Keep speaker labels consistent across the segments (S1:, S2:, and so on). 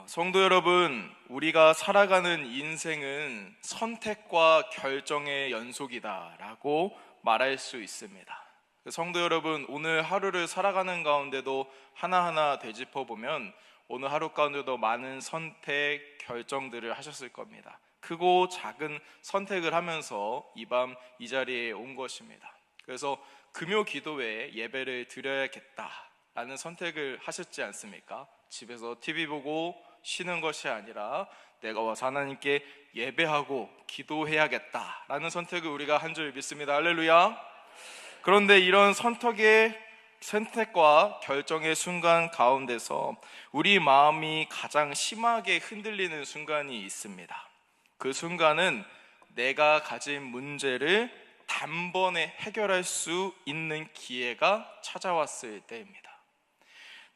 S1: 성도 여러분, 우리가 살아가는 인생은 선택과 결정의 연속이다라고 말할 수 있습니다. 성도 여러분, 오늘 하루를 살아가는 가운데도 하나하나 되짚어 보면 오늘 하루 가운데도 많은 선택, 결정들을 하셨을 겁니다. 크고 작은 선택을 하면서 이 밤 이 자리에 온 것입니다. 그래서 금요 기도회에 예배를 드려야겠다라는 선택을 하셨지 않습니까? 집에서 TV 보고 쉬는 것이 아니라 내가 와서 하나님께 예배하고 기도해야겠다라는 선택을 우리가 한 줄 믿습니다. 할렐루야. 그런데 이런 선택과 결정의 순간 가운데서 우리 마음이 가장 심하게 흔들리는 순간이 있습니다. 그 순간은 내가 가진 문제를 단번에 해결할 수 있는 기회가 찾아왔을 때입니다.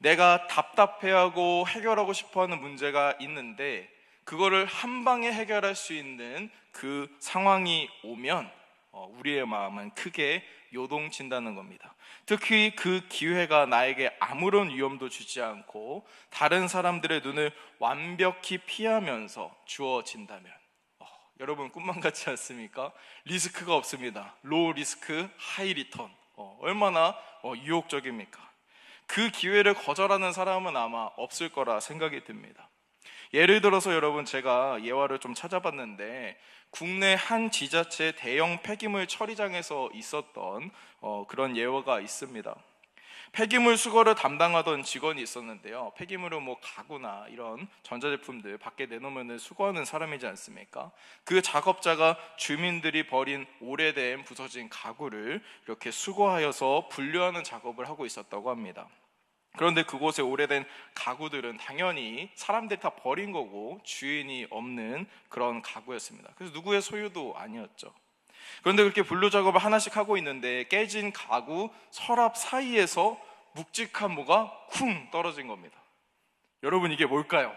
S1: 내가 답답해하고 해결하고 싶어하는 문제가 있는데 그거를 한 방에 해결할 수 있는 그 상황이 오면 우리의 마음은 크게 요동친다는 겁니다. 특히 그 기회가 나에게 아무런 위험도 주지 않고 다른 사람들의 눈을 완벽히 피하면서 주어진다면 여러분 꿈만 같지 않습니까? 리스크가 없습니다. 로우 리스크 하이 리턴. 얼마나 유혹적입니까? 그 기회를 거절하는 사람은 아마 없을 거라 생각이 듭니다. 예를 들어서 여러분, 제가 예화를 좀 찾아봤는데 국내 한 지자체 대형 폐기물 처리장에서 있었던 그런 예화가 있습니다. 폐기물 수거를 담당하던 직원이 있었는데요. 폐기물은 가구나 이런 전자제품들 밖에 내놓으면 수거하는 사람이지 않습니까? 그 작업자가 주민들이 버린 오래된 부서진 가구를 이렇게 수거하여서 분류하는 작업을 하고 있었다고 합니다. 그런데 그곳에 오래된 가구들은 당연히 사람들이 다 버린 거고 주인이 없는 그런 가구였습니다. 그래서 누구의 소유도 아니었죠. 그런데 그렇게 분류 작업을 하나씩 하고 있는데 깨진 가구 서랍 사이에서 묵직한 뭐가 쿵 떨어진 겁니다. 여러분, 이게 뭘까요?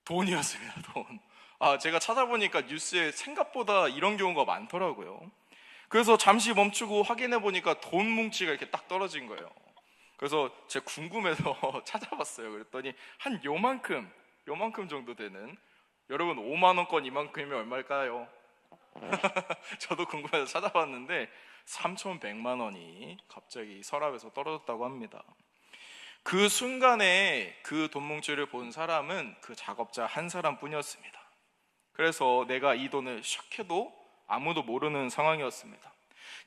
S1: 돈이었습니다. 돈. 제가 찾아보니까 뉴스에 생각보다 이런 경우가 많더라고요. 그래서 잠시 멈추고 확인해 보니까 돈 뭉치가 이렇게 딱 떨어진 거예요. 그래서 제가 궁금해서 찾아봤어요. 그랬더니 한 요만큼 정도 되는, 여러분 5만 원권 이만큼이면 얼마일까요? 저도 궁금해서 찾아봤는데 3,100만 원이 갑자기 서랍에서 떨어졌다고 합니다. 그 순간에 그 돈 뭉치를 본 사람은 그 작업자 한 사람뿐이었습니다. 그래서 내가 이 돈을 샥 해도 아무도 모르는 상황이었습니다.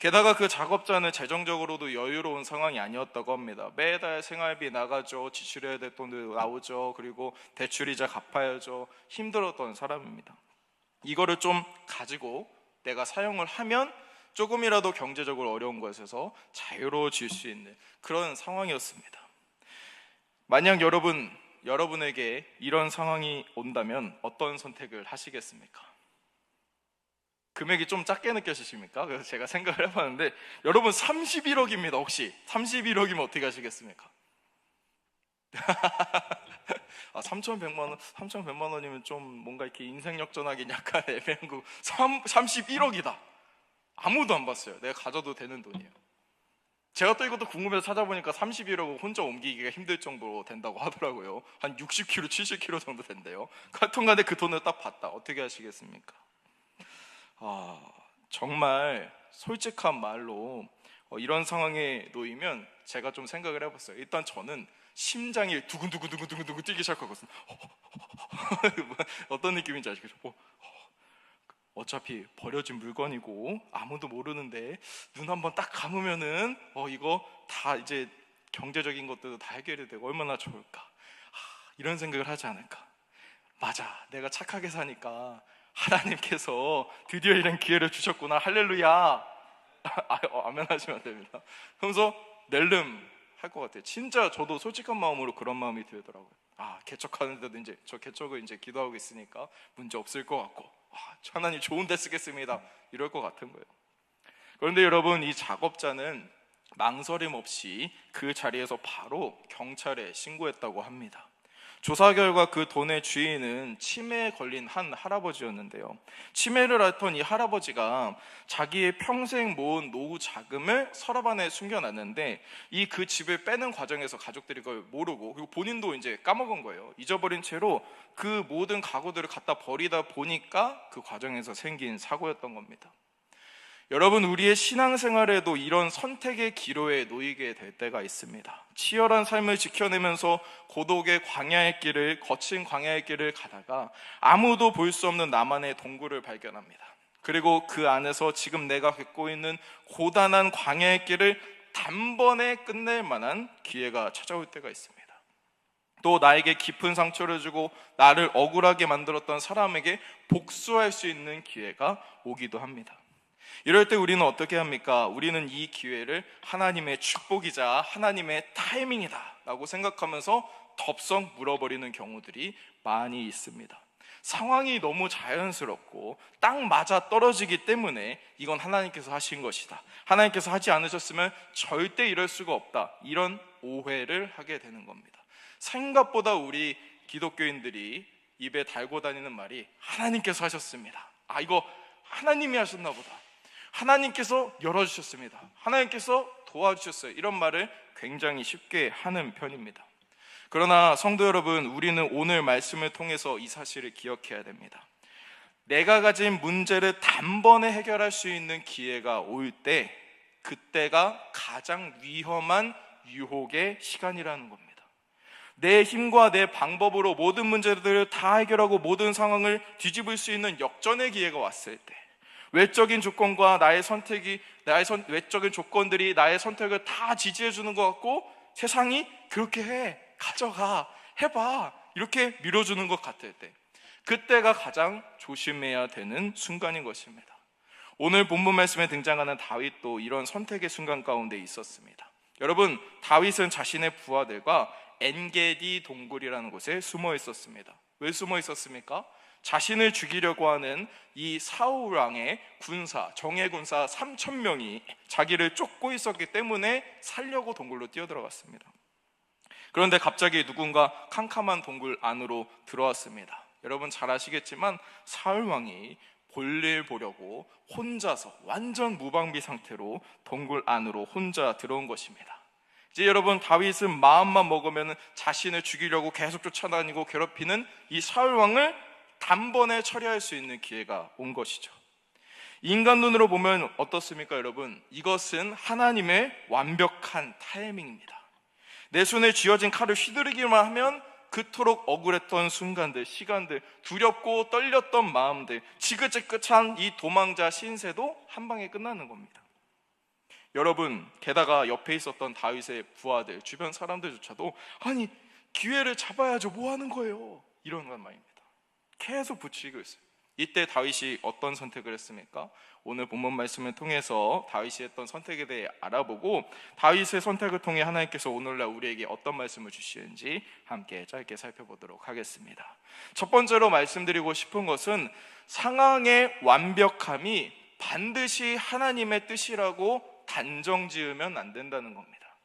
S1: 게다가 그 작업자는 재정적으로도 여유로운 상황이 아니었다고 합니다. 매달 생활비 나가죠. 지출해야 될 돈도 나오죠. 그리고 대출이자 갚아야죠. 힘들었던 사람입니다. 이거를 좀 가지고 내가 사용을 하면 조금이라도 경제적으로 어려운 것에서 자유로워질 수 있는 그런 상황이었습니다. 만약 여러분에게 이런 상황이 온다면 어떤 선택을 하시겠습니까? 금액이 좀 작게 느껴지십니까? 그래서 제가 생각을 해봤는데 여러분 31억입니다. 혹시 31억이면 어떻게 하시겠습니까? 3,100만 원이면 좀 뭔가 이렇게 인생 역전하기 약간 애매한 거. 31억이다. 아무도 안 봤어요. 내가 가져도 되는 돈이에요. 제가 또 이것도 궁금해서 찾아보니까 31억을 혼자 옮기기가 힘들 정도로 된다고 하더라고요. 한 60kg, 70kg 정도 된대요. 하여튼간에 그 돈을 딱 봤다. 어떻게 하시겠습니까? 정말 솔직한 말로 이런 상황에 놓이면 제가 좀 생각을 해봤어요. 일단 저는 심장이 두근두근 뛰기 시작하거든요. 어떤 느낌인지 아시겠죠? 어차피 버려진 물건이고 아무도 모르는데 눈 한번 딱 감으면은 이거 다 이제 경제적인 것들도 다 해결이 되고 얼마나 좋을까. 이런 생각을 하지 않을까. 맞아, 내가 착하게 사니까 하나님께서 드디어 이런 기회를 주셨구나. 할렐루야. 아멘 하시면 됩니다. 그러면서 낼름 할 것 같아요. 진짜 저도 솔직한 마음으로 그런 마음이 들더라고요. 개척하는데도 이제 저 개척을 이제 기도하고 있으니까 문제 없을 것 같고, 하나님 좋은 데 쓰겠습니다. 이럴 것 같은 거예요. 그런데 여러분, 이 작업자는 망설임 없이 그 자리에서 바로 경찰에 신고했다고 합니다. 조사 결과 그 돈의 주인은 치매에 걸린 한 할아버지였는데요. 치매를 앓던 이 할아버지가 자기의 평생 모은 노후 자금을 서랍 안에 숨겨놨는데 이 그 집을 빼는 과정에서 가족들이 그걸 모르고, 그리고 본인도 이제 까먹은 거예요. 잊어버린 채로 그 모든 가구들을 갖다 버리다 보니까 그 과정에서 생긴 사고였던 겁니다. 여러분, 우리의 신앙생활에도 이런 선택의 기로에 놓이게 될 때가 있습니다. 치열한 삶을 지켜내면서 고독의 광야의 길을, 거친 광야의 길을 가다가 아무도 볼 수 없는 나만의 동굴을 발견합니다. 그리고 그 안에서 지금 내가 겪고 있는 고단한 광야의 길을 단번에 끝낼 만한 기회가 찾아올 때가 있습니다. 또 나에게 깊은 상처를 주고 나를 억울하게 만들었던 사람에게 복수할 수 있는 기회가 오기도 합니다. 이럴 때 우리는 어떻게 합니까? 우리는 이 기회를 하나님의 축복이자 하나님의 타이밍이다 라고 생각하면서 덥석 물어버리는 경우들이 많이 있습니다. 상황이 너무 자연스럽고 딱 맞아 떨어지기 때문에 이건 하나님께서 하신 것이다, 하나님께서 하지 않으셨으면 절대 이럴 수가 없다, 이런 오해를 하게 되는 겁니다. 생각보다 우리 기독교인들이 입에 달고 다니는 말이 하나님께서 하셨습니다, 이거 하나님이 하셨나 보다, 하나님께서 열어주셨습니다, 하나님께서 도와주셨어요, 이런 말을 굉장히 쉽게 하는 편입니다. 그러나 성도 여러분, 우리는 오늘 말씀을 통해서 이 사실을 기억해야 됩니다. 내가 가진 문제를 단번에 해결할 수 있는 기회가 올 때, 그때가 가장 위험한 유혹의 시간이라는 겁니다. 내 힘과 내 방법으로 모든 문제들을 다 해결하고 모든 상황을 뒤집을 수 있는 역전의 기회가 왔을 때, 외적인 조건과 나의 선택이, 외적인 조건들이 나의 선택을 다 지지해 주는 것 같고, 세상이 그렇게 해, 가져가, 해봐, 이렇게 밀어주는 것 같을 때, 그때가 가장 조심해야 되는 순간인 것입니다. 오늘 본문 말씀에 등장하는 다윗도 이런 선택의 순간 가운데 있었습니다. 여러분, 다윗은 자신의 부하들과 엔게디 동굴이라는 곳에 숨어 있었습니다. 왜 숨어 있었습니까? 자신을 죽이려고 하는 이 사울 왕의 군사, 정예군사 3,000명이 자기를 쫓고 있었기 때문에 살려고 동굴로 뛰어들어갔습니다. 그런데 갑자기 누군가 캄캄한 동굴 안으로 들어왔습니다. 여러분 잘 아시겠지만 사울 왕이 볼일 보려고 혼자서 완전 무방비 상태로 동굴 안으로 혼자 들어온 것입니다. 이제 여러분, 다윗은 마음만 먹으면 자신을 죽이려고 계속 쫓아다니고 괴롭히는 이 사울 왕을 단번에 처리할 수 있는 기회가 온 것이죠. 인간 눈으로 보면 어떻습니까 여러분? 이것은 하나님의 완벽한 타이밍입니다. 내 손에 쥐어진 칼을 휘두르기만 하면 그토록 억울했던 순간들, 시간들, 두렵고 떨렸던 마음들, 지긋지긋한 이 도망자 신세도 한 방에 끝나는 겁니다. 여러분, 게다가 옆에 있었던 다윗의 부하들, 주변 사람들조차도 아니 기회를 잡아야죠, 뭐 하는 거예요, 이런 말입니다. 계속 부추기고 있어요. 이때 다윗이 어떤 선택을 했습니까? 오늘 본문 말씀을 통해서 다윗이 했던 선택에 대해 알아보고, 다윗의 선택을 통해 하나님께서 오늘날 우리에게 어떤 말씀을 주시는지 함께 짧게 살펴보도록 하겠습니다. 첫 번째로 말씀드리고 싶은 것은, 상황의 완벽함이 반드시 하나님의 뜻이라고 단정 지으면 안 된다는 겁니다.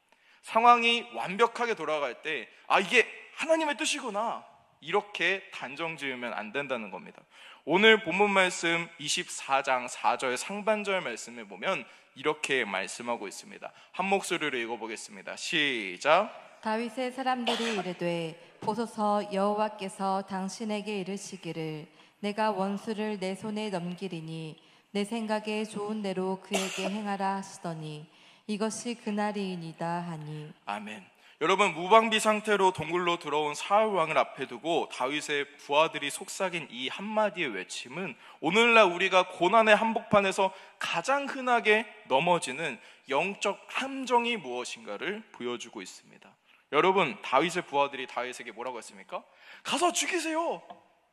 S1: 상황이 완벽하게 돌아갈 때 이게 하나님의 뜻이구나, 이렇게 단정 지으면 안 된다는 겁니다. 오늘 본문 말씀 24장 4절 상반절 말씀을 보면 이렇게 말씀하고 있습니다. 한 목소리로 읽어보겠습니다. 시작.
S2: 다윗의 사람들이 이르되 보소서, 여호와께서 당신에게 이르시기를 내가 원수를 내 손에 넘기리니 내 생각에 좋은 대로 그에게 행하라 하시더니 이것이 그날이니이다 하니.
S1: 아멘. 여러분, 무방비 상태로 동굴로 들어온 사울 왕을 앞에 두고 다윗의 부하들이 속삭인 이 한마디의 외침은 오늘날 우리가 고난의 한복판에서 가장 흔하게 넘어지는 영적 함정이 무엇인가를 보여주고 있습니다. 여러분, 다윗의 부하들이 다윗에게 뭐라고 했습니까? 가서 죽이세요,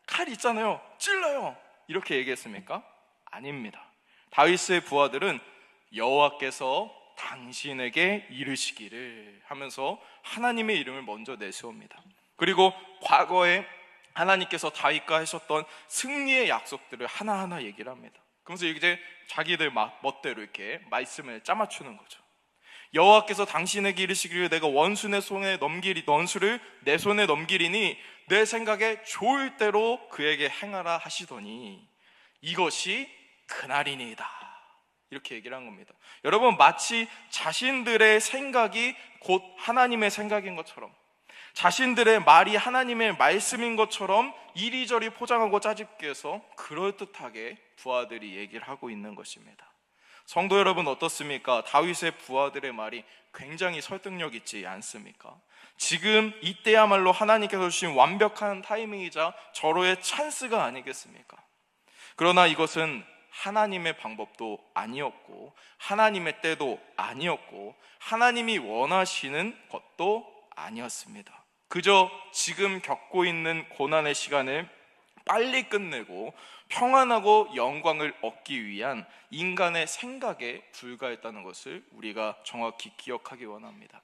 S1: 칼 있잖아요, 찔러요, 이렇게 얘기했습니까? 아닙니다. 다윗의 부하들은 여호와께서 당신에게 이르시기를 하면서 하나님의 이름을 먼저 내세웁니다. 그리고 과거에 하나님께서 다윗과 하셨던 승리의 약속들을 하나하나 얘기를 합니다. 그러면서 이제 자기들 멋대로 이렇게 말씀을 짜맞추는 거죠. 여호와께서 당신에게 이르시기를 내가 원수를 내 손에 넘기리니 내 생각에 좋을 대로 그에게 행하라 하시더니 이것이 그날이니이다. 이렇게 얘기를 한 겁니다. 여러분, 마치 자신들의 생각이 곧 하나님의 생각인 것처럼, 자신들의 말이 하나님의 말씀인 것처럼 이리저리 포장하고 짜집기 해서 그럴듯하게 부하들이 얘기를 하고 있는 것입니다. 성도 여러분, 어떻습니까? 다윗의 부하들의 말이 굉장히 설득력 있지 않습니까? 지금 이때야말로 하나님께서 주신 완벽한 타이밍이자 절호의 찬스가 아니겠습니까? 그러나 이것은 하나님의 방법도 아니었고 하나님의 때도 아니었고 하나님이 원하시는 것도 아니었습니다. 그저 지금 겪고 있는 고난의 시간을 빨리 끝내고 평안하고 영광을 얻기 위한 인간의 생각에 불과했다는 것을 우리가 정확히 기억하기 원합니다.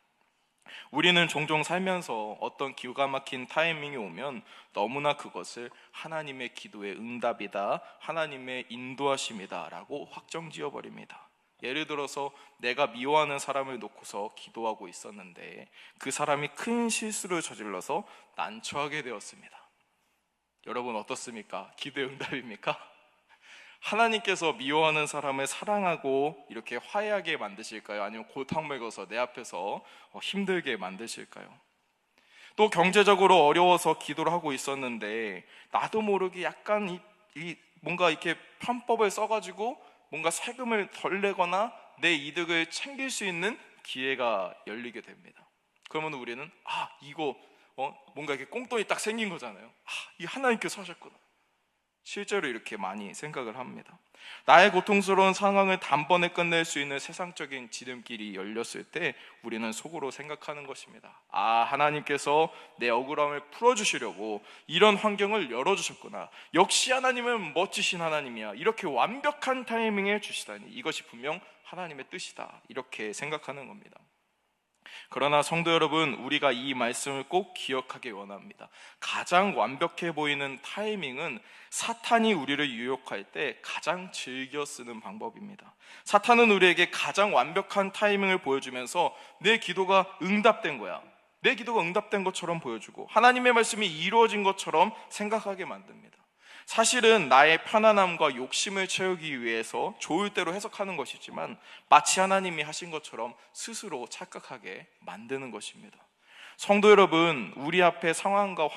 S1: 우리는 종종 살면서 어떤 기가 막힌 타이밍이 오면 너무나 그것을 하나님의 기도의 응답이다, 하나님의 인도하심이다 라고 확정지어버립니다. 예를 들어서 내가 미워하는 사람을 놓고서 기도하고 있었는데 그 사람이 큰 실수를 저질러서 난처하게 되었습니다. 여러분, 어떻습니까? 기도의 응답입니까? 하나님께서 미워하는 사람을 사랑하고 이렇게 화해하게 만드실까요? 아니면 골탕 먹여서 내 앞에서 힘들게 만드실까요? 또 경제적으로 어려워서 기도를 하고 있었는데 나도 모르게 약간 뭔가 이렇게 편법을 써가지고 뭔가 세금을 덜 내거나 내 이득을 챙길 수 있는 기회가 열리게 됩니다. 그러면 우리는 이거 뭔가 이렇게 꽁돈이 딱 생긴 거잖아요. 이 하나님께서 하셨구나. 실제로 이렇게 많이 생각을 합니다. 나의 고통스러운 상황을 단번에 끝낼 수 있는 세상적인 지름길이 열렸을 때 우리는 속으로 생각하는 것입니다. 하나님께서 내 억울함을 풀어주시려고 이런 환경을 열어주셨구나. 역시 하나님은 멋지신 하나님이야. 이렇게 완벽한 타이밍에 주시다니 이것이 분명 하나님의 뜻이다. 이렇게 생각하는 겁니다. 그러나 성도 여러분, 우리가 이 말씀을 꼭 기억하기 원합니다. 가장 완벽해 보이는 타이밍은 사탄이 우리를 유혹할 때 가장 즐겨 쓰는 방법입니다. 사탄은 우리에게 가장 완벽한 타이밍을 보여주면서 내 기도가 응답된 거야, 내 기도가 응답된 것처럼 보여주고 하나님의 말씀이 이루어진 것처럼 생각하게 만듭니다. 사실은 나의 편안함과 욕심을 채우기 위해서 좋을 대로 해석하는 것이지만 마치 하나님이 하신 것처럼 스스로 착각하게 만드는 것입니다. 성도 여러분, 우리 앞에 상황과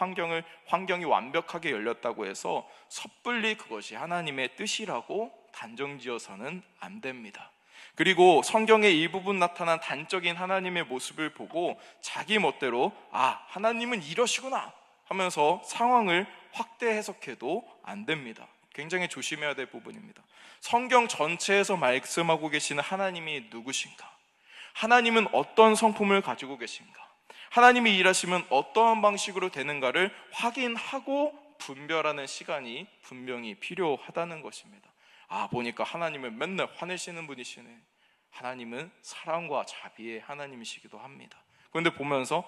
S1: 환경이 완벽하게 열렸다고 해서 섣불리 그것이 하나님의 뜻이라고 단정지어서는 안 됩니다. 그리고 성경의 일부분 나타난 단적인 하나님의 모습을 보고 자기 멋대로 하나님은 이러시구나 하면서 상황을 확대 해석해도 안 됩니다. 굉장히 조심해야 될 부분입니다. 성경 전체에서 말씀하고 계시는 하나님이 누구신가? 하나님은 어떤 성품을 가지고 계신가? 하나님이 일하시면 어떠한 방식으로 되는가를 확인하고 분별하는 시간이 분명히 필요하다는 것입니다. 보니까 하나님은 맨날 화내시는 분이시네. 하나님은 사랑과 자비의 하나님이시기도 합니다. 그런데 보면서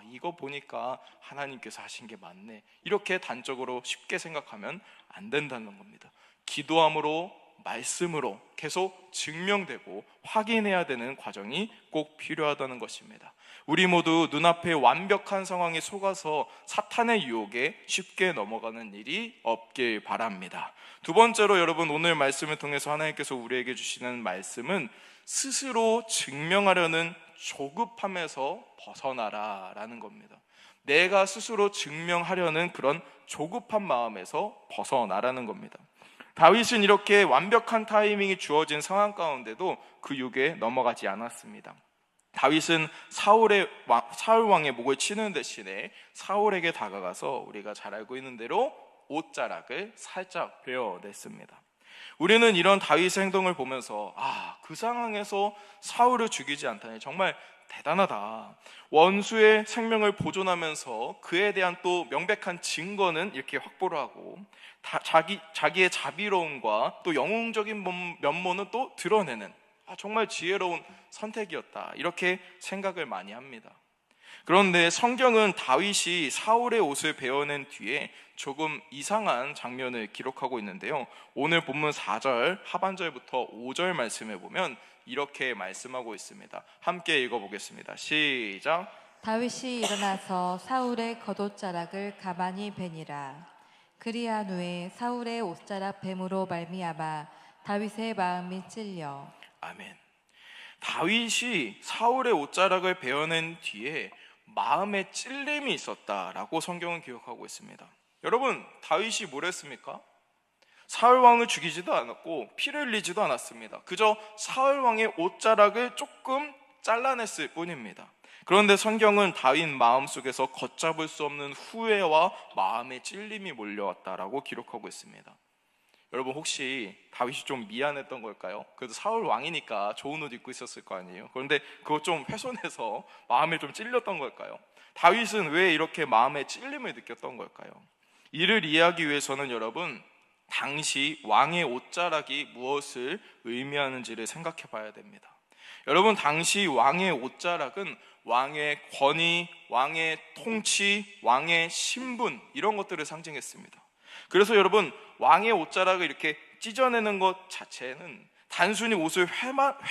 S1: 이거 보니까 하나님께서 하신 게 맞네, 이렇게 단적으로 쉽게 생각하면 안 된다는 겁니다. 기도함으로 말씀으로 계속 증명되고 확인해야 되는 과정이 꼭 필요하다는 것입니다. 우리 모두 눈앞에 완벽한 상황에 속아서 사탄의 유혹에 쉽게 넘어가는 일이 없길 바랍니다. 두 번째로 여러분, 오늘 말씀을 통해서 하나님께서 우리에게 주시는 말씀은 스스로 증명하려는 조급함에서 벗어나라 라는 겁니다. 내가 스스로 증명하려는 그런 조급한 마음에서 벗어나라는 겁니다. 다윗은 이렇게 완벽한 타이밍이 주어진 상황 가운데도 그 유혹에 넘어가지 않았습니다. 다윗은 사울 왕의 목을 치는 대신에 사울에게 다가가서 우리가 잘 알고 있는 대로 옷자락을 살짝 베어냈습니다. 우리는 이런 다윗의 행동을 보면서 그 상황에서 사울을 죽이지 않다니 정말 대단하다. 원수의 생명을 보존하면서 그에 대한 또 명백한 증거는 이렇게 확보를 하고 자기의 자비로움과 또 영웅적인 면모는 또 드러내는 정말 지혜로운 선택이었다, 이렇게 생각을 많이 합니다. 그런데 성경은 다윗이 사울의 옷을 베어낸 뒤에 조금 이상한 장면을 기록하고 있는데요, 오늘 본문 4절 하반절부터 5절 말씀에 보면 이렇게 말씀하고 있습니다. 함께 읽어보겠습니다. 시작.
S2: 다윗이 일어나서 사울의 겉옷자락을 가만히 베니라. 그리한 후에 사울의 옷자락 뱀으로 말미암아 다윗의 마음이 찔려.
S1: 아멘. 다윗이 사울의 옷자락을 베어낸 뒤에 마음에 찔림이 있었다라고 성경은 기록하고 있습니다. 여러분, 다윗이 뭘 했습니까? 사울 왕을 죽이지도 않았고 피를 흘리지도 않았습니다. 그저 사울 왕의 옷자락을 조금 잘라냈을 뿐입니다. 그런데 성경은 다윗 마음속에서 걷잡을 수 없는 후회와 마음의 찔림이 몰려왔다라고 기록하고 있습니다. 여러분, 혹시 다윗이 좀 미안했던 걸까요? 그래도 사울 왕이니까 좋은 옷 입고 있었을 거 아니에요. 그런데 그거 좀 훼손해서 마음에 좀 찔렸던 걸까요? 다윗은 왜 이렇게 마음에 찔림을 느꼈던 걸까요? 이를 이해하기 위해서는 여러분, 당시 왕의 옷자락이 무엇을 의미하는지를 생각해 봐야 됩니다. 여러분, 당시 왕의 옷자락은 왕의 권위, 왕의 통치, 왕의 신분, 이런 것들을 상징했습니다. 그래서 여러분, 왕의 옷자락을 이렇게 찢어내는 것 자체는 단순히 옷을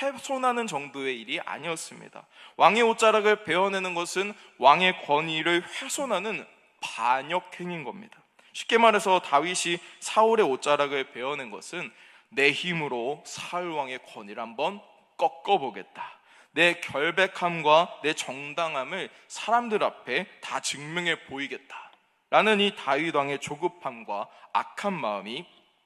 S1: 훼손하는 정도의 일이 아니었습니다. 왕의 옷자락을 베어내는 것은 왕의 권위를 훼손하는 반역행인 겁니다. 쉽게 말해서 다윗이 사울의 옷자락을 베어낸 것은 내 힘으로 사울 왕의 권위를 한번 꺾어보겠다, 내 결백함과 내 정당함을 사람들 앞에 다 증명해 보이겠다 라는 이 다윗 왕의 조급함과 악한 마음이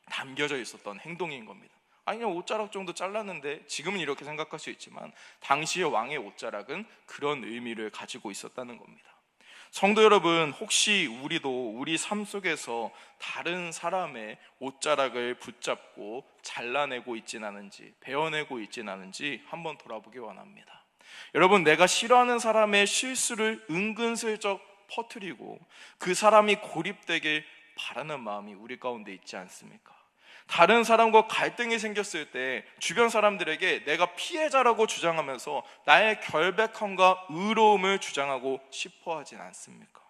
S1: 담겨져 있었던 행동인 겁니다. 아니, 그냥 옷자락 정도 잘랐는데, 지금은 이렇게 생각할 수 있지만 당시의 왕의 옷자락은 그런 의미를 가지고 있었다는 겁니다. 성도 여러분, 혹시 우리도 우리 삶 속에서 다른 사람의 옷자락을 붙잡고 잘라내고 있진 않은지, 베어내고 있진 않은지 한번 돌아보기 원합니다. 여러분, 내가 싫어하는 사람의 실수를 은근슬쩍 퍼뜨리고 그 사람이 고립되길 바라는 마음이 우리 가운데 있지 않습니까? 다른 사람과 갈등이 생겼을 때 주변 사람들에게 내가 피해자라고 주장하면서 나의 결백함과 의로움을 주장하고 싶어 하진 않습니까?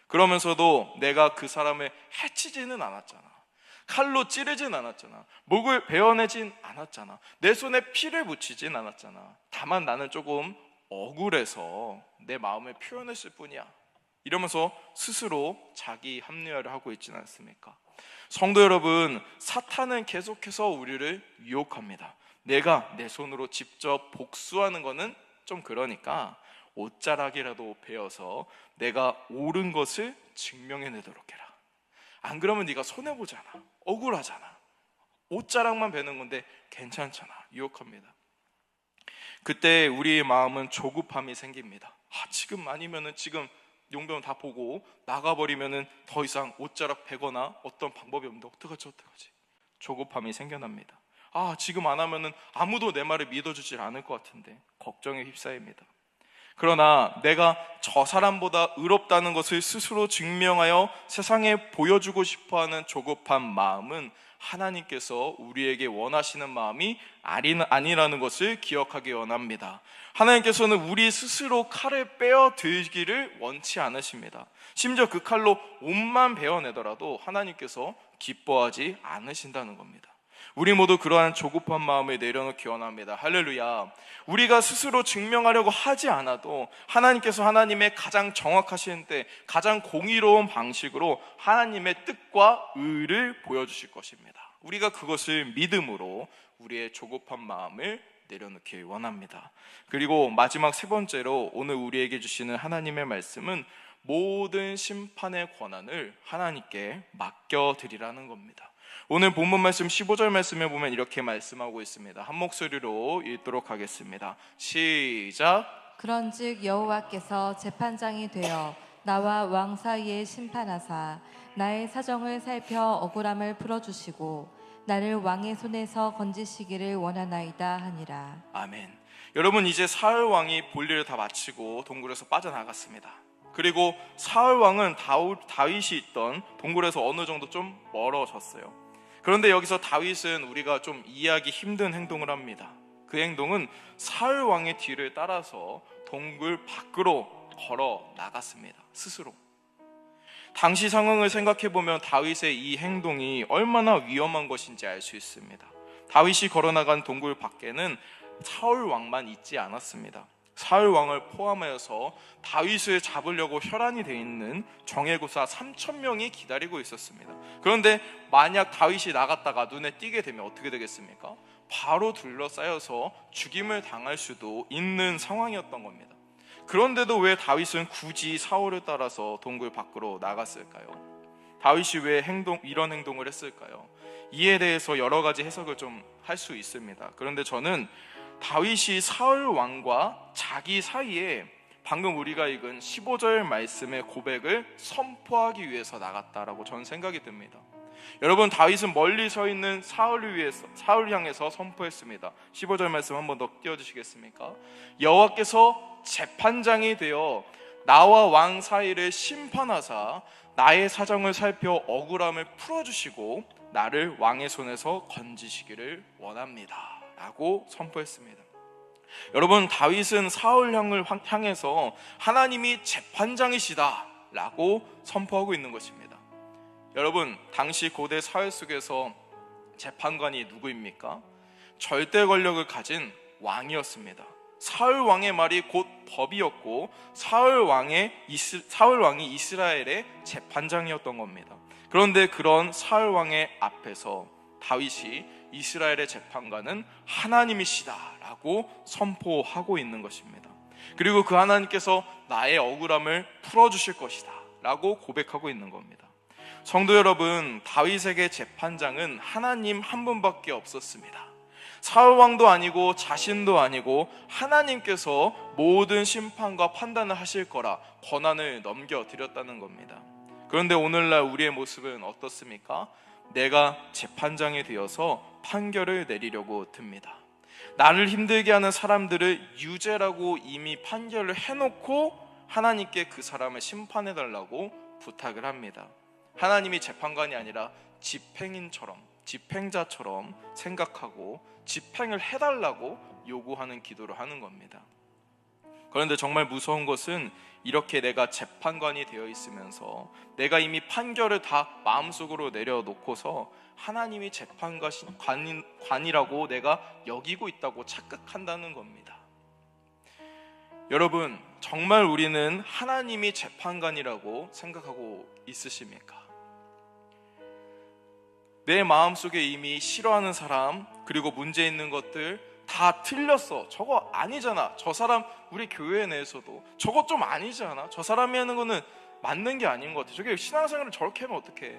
S1: 그러면서도 내가 그 사람을 해치지는 않았잖아, 칼로 찌르진 않았잖아, 목을 베어내진 않았잖아, 내 손에 피를 묻히진 않았잖아. 다만 나는 조금 억울해서 내 마음을 표현했을 뿐이야, 이러면서 스스로 자기 합리화를 하고 있지는 않습니까? 성도 여러분, 사탄은 계속해서 우리를 유혹합니다. 내가 내 손으로 직접 복수하는 거는 좀 그러니까 옷자락이라도 베어서 내가 옳은 것을 증명해내도록 해라. 안 그러면 네가 손해보잖아, 억울하잖아, 옷자락만 베는 건데 괜찮잖아, 유혹합니다. 그때 우리의 마음은 조급함이 생깁니다. 지금 아니면은 지금 용병 다 보고 나가버리면은 더 이상 옷자락 베거나 어떤 방법이 없는데 어떡하지? 조급함이 생겨납니다. 지금 안 하면은 아무도 내 말을 믿어주질 않을 것 같은데 걱정에 휩싸입니다. 그러나 내가 저 사람보다 의롭다는 것을 스스로 증명하여 세상에 보여주고 싶어하는 조급한 마음은 하나님께서 우리에게 원하시는 마음이 아니라는 것을 기억하기 원합니다. 하나님께서는 우리 스스로 칼을 빼어 들기를 원치 않으십니다. 심지어 그 칼로 옷만 베어내더라도 하나님께서 기뻐하지 않으신다는 겁니다. 우리 모두 그러한 조급한 마음을 내려놓기 원합니다. 할렐루야. 우리가 스스로 증명하려고 하지 않아도 하나님께서 하나님의 가장 정확하신 때 가장 공의로운 방식으로 하나님의 뜻과 의를 보여주실 것입니다. 우리가 그것을 믿음으로 우리의 조급한 마음을 내려놓기 원합니다. 그리고 마지막 세 번째로 오늘 우리에게 주시는 하나님의 말씀은 모든 심판의 권한을 하나님께 맡겨드리라는 겁니다. 오늘 본문 말씀 15절 말씀에 보면 이렇게 말씀하고 있습니다. 한 목소리로 읽도록 하겠습니다. 시작.
S2: 그런즉 여호와께서 재판장이 되어 나와 왕 사이에 심판하사 나의 사정을 살펴 억울함을 풀어주시고 나를 왕의 손에서 건지시기를 원하나이다 하니라.
S1: 아멘. 여러분, 이제 사울 왕이 볼일을 다 마치고 동굴에서 빠져나갔습니다. 그리고 사울 왕은 다윗이 있던 동굴에서 어느 정도 좀 멀어졌어요. 그런데 여기서 다윗은 우리가 좀 이해하기 힘든 행동을 합니다. 그 행동은 사울 왕의 뒤를 따라서 동굴 밖으로 걸어 나갔습니다. 스스로. 당시 상황을 생각해보면 다윗의 이 행동이 얼마나 위험한 것인지 알 수 있습니다. 다윗이 걸어나간 동굴 밖에는 사울 왕만 있지 않았습니다. 사울 왕을 포함하여서 다윗을 잡으려고 혈안이 돼 있는 정예구사 3,000명이 기다리고 있었습니다. 그런데 만약 다윗이 나갔다가 눈에 띄게 되면 어떻게 되겠습니까? 바로 둘러싸여서 죽임을 당할 수도 있는 상황이었던 겁니다. 그런데도 왜 다윗은 굳이 사울을 따라서 동굴 밖으로 나갔을까요? 다윗이 왜 이런 행동을 했을까요? 이에 대해서 여러 가지 해석을 좀 할 수 있습니다. 그런데 저는 다윗이 사울 왕과 자기 사이에 방금 우리가 읽은 15절 말씀의 고백을 선포하기 위해서 나갔다라고 저는 생각이 듭니다. 여러분, 다윗은 멀리 서 있는 사울을 향해서 선포했습니다. 15절 말씀 한번 더 띄워주시겠습니까? 여호와께서 재판장이 되어 나와 왕 사이를 심판하사 나의 사정을 살펴 억울함을 풀어주시고 나를 왕의 손에서 건지시기를 원합니다 라고 선포했습니다. 여러분, 다윗은 사울 향해서 하나님이 재판장이시다 라고 선포하고 있는 것입니다. 여러분, 당시 고대 사회 속에서 재판관이 누구입니까? 절대 권력을 가진 왕이었습니다. 사울 왕의 말이 곧 법이었고 사울 왕이 이스라엘의 재판장이었던 겁니다. 그런데 그런 사울 왕의 앞에서 다윗이 이스라엘의 재판관은 하나님이시다라고 선포하고 있는 것입니다. 그리고 그 하나님께서 나의 억울함을 풀어주실 것이다 라고 고백하고 있는 겁니다. 성도 여러분, 다윗에게 재판장은 하나님 한 분밖에 없었습니다. 사울 왕도 아니고 자신도 아니고 하나님께서 모든 심판과 판단을 하실 거라 권한을 넘겨드렸다는 겁니다. 그런데 오늘날 우리의 모습은 어떻습니까? 내가 재판장이 되어서 판결을 내리려고 듭니다. 나를 힘들게 하는 사람들을 유죄라고 이미 판결을 해놓고 하나님께 그 사람을 심판해달라고 부탁을 합니다. 하나님이 재판관이 아니라 집행자처럼 생각하고 집행을 해달라고 요구하는 기도를 하는 겁니다. 그런데 정말 무서운 것은 이렇게 내가 재판관이 되어 있으면서 내가 이미 판결을 다 마음속으로 내려놓고서 하나님이 재판관이라고 내가 여기고 있다고 착각한다는 겁니다. 여러분, 정말 우리는 하나님이 재판관이라고 생각하고 있으십니까? 내 마음속에 이미 싫어하는 사람, 그리고 문제 있는 것들 다 틀렸어, 저거 아니잖아, 저 사람 우리 교회 내에서도 저거 좀 아니지 않아? 저 사람이 하는 거는 맞는 게 아닌 것 같아, 저게 신앙생활을 저렇게 하면 어떡해,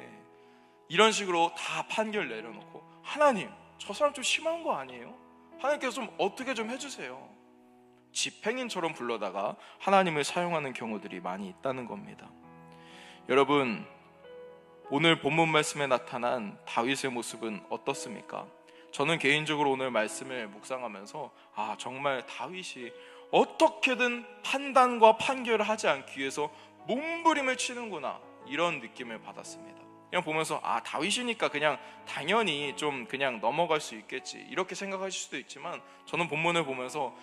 S1: 이런 식으로 다 판결 내려놓고 하나님, 저 사람 좀 심한 거 아니에요? 하나님께서 좀 어떻게 좀 해주세요. 집행인처럼 불러다가 하나님을 사용하는 경우들이 많이 있다는 겁니다. 여러분, 오늘 본문 말씀에 나타난 다윗의 모습은 어떻습니까? 저는 개인적으로 오늘 말씀을 묵상하면서 정말 다윗이 어떻게든 판단과 판결을 하지 않기 위해서 몸부림을 치는구나, 이런 느낌을 받았습니다. 그냥 보면서 다윗이니까 그냥 당연히 좀 그냥 넘어갈 수 있겠지, 이렇게 생각하실 수도 있지만 저는 본문을 보면서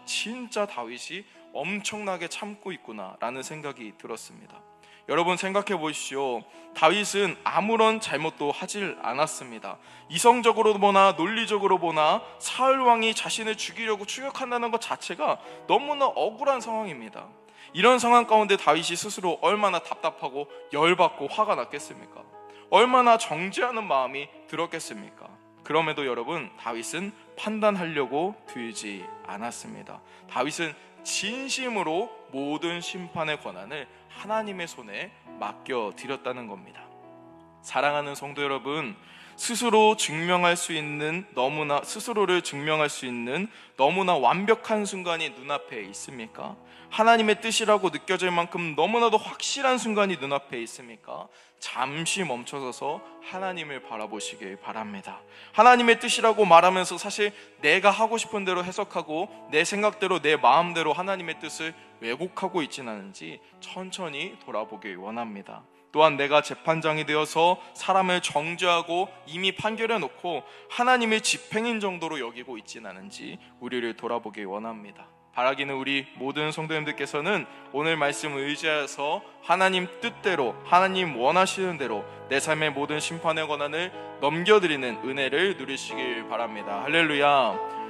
S1: 진짜 다윗이 엄청나게 참고 있구나 라는 생각이 들었습니다. 여러분, 생각해 보십시오. 다윗은 아무런 잘못도 하질 않았습니다. 이성적으로 보나 논리적으로 보나 사울 왕이 자신을 죽이려고 추격한다는 것 자체가 너무나 억울한 상황입니다. 이런 상황 가운데 다윗이 스스로 얼마나 답답하고 열받고 화가 났겠습니까? 얼마나 정죄하는 마음이 들었겠습니까? 그럼에도 여러분, 다윗은 판단하려고 들지 않았습니다. 다윗은 진심으로 모든 심판의 권한을 하나님의 손에 맡겨드렸다는 겁니다. 사랑하는 성도 여러분, 스스로를 증명할 수 있는 너무나 완벽한 순간이 눈앞에 있습니까? 하나님의 뜻이라고 느껴질 만큼 너무나도 확실한 순간이 눈앞에 있습니까? 잠시 멈춰서서 하나님을 바라보시길 바랍니다. 하나님의 뜻이라고 말하면서 사실 내가 하고 싶은 대로 해석하고 내 생각대로 내 마음대로 하나님의 뜻을 왜곡하고 있지는 않은지 천천히 돌아보길 원합니다. 또한 내가 재판장이 되어서 사람을 정죄하고 이미 판결해 놓고 하나님의 집행인 정도로 여기고 있지는 않은지 우리를 돌아보길 원합니다. 바라기는 우리 모든 성도님들께서는 오늘 말씀을 의지하여서 하나님 뜻대로, 하나님 원하시는 대로 내 삶의 모든 심판의 권한을 넘겨드리는 은혜를 누리시길 바랍니다. 할렐루야.